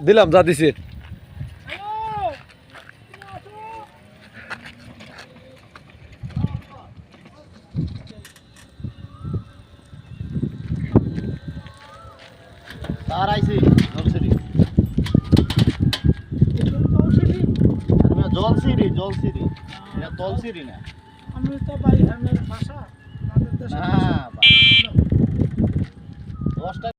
দিলাম যা দিছি তার আইছি জলসিরি এটা তলসিরি না আমি তো ভাই ভাষা না ভাই 10 টাকা